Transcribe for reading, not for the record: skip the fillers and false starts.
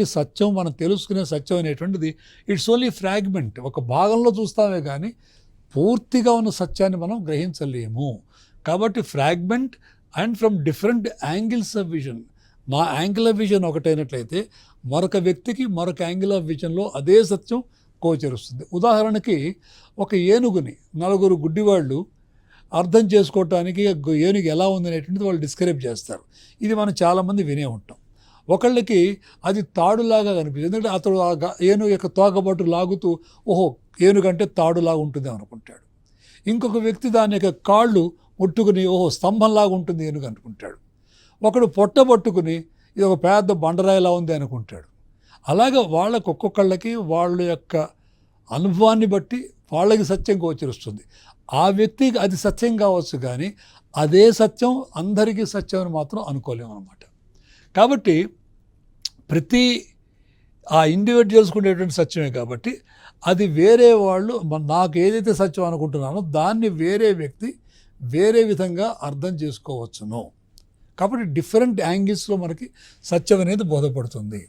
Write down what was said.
సత్యం మనం తెలుసుకునే సత్యం అనేటువంటిది ఇట్స్ ఓన్లీ ఫ్రాగ్మెంట్, ఒక భాగంలో చూస్తామే కానీ పూర్తిగా ఉన్న సత్యాన్ని మనం గ్రహించలేము. కాబట్టి fragment and from different angles of vision. మా యాంగిల్ ఆఫ్ విజన్ ఒకటైనట్లయితే మరొక వ్యక్తికి మరొక యాంగిల్ ఆఫ్ విజన్లో అదే సత్యం గోచరిస్తుంది. ఉదాహరణకి ఒక ఏనుగుని నలుగురు గుడ్డివాళ్ళు అర్థం చేసుకోవటానికి ఏనుగు ఎలా ఉంది అనేటువంటిది వాళ్ళు డిస్క్రైబ్ చేస్తారు. ఇది మనం చాలామంది వినే ఉంటాం. ఒకళ్ళకి అది తాడులాగా కనిపిస్తుంది, ఎందుకంటే అతడు ఏనుగు యొక్క తోకబట్టు లాగుతూ ఓహో ఏనుగంటే తాడులాగా ఉంటుంది అనుకుంటాడు. ఇంకొక వ్యక్తి దాని యొక్క కాళ్ళు ముట్టుకుని ఓహో స్తంభంలాగా ఉంటుంది ఏనుగు అనుకుంటాడు. ఒకడు పొట్టబట్టుకుని ఇది ఒక పెద్ద బండరాయిలా ఉంది అనుకుంటాడు. అలాగే వాళ్ళకు ఒక్కొక్కళ్ళకి వాళ్ళ యొక్క అనుభవాన్ని బట్టి వాళ్ళకి సత్యం గోచరిస్తుంది. ఆ వ్యక్తికి అది సత్యం కావచ్చు, కానీ అదే సత్యం అందరికీ సత్యం అని మాత్రం అనుకోలేము అన్నమాట. కాబట్టి ప్రతి ఆ ఇండివిజువల్స్కి ఉండేటువంటి సత్యమే. కాబట్టి అది వేరే వాళ్ళు నాకు ఏదైతే సత్యం అనుకుంటున్నానో దాన్ని వేరే వ్యక్తి వేరే విధంగా అర్థం చేసుకోవచ్చును. కాబట్టి డిఫరెంట్ యాంగిల్స్లో మనకి సత్యం అనేది బోధపడుతుంది.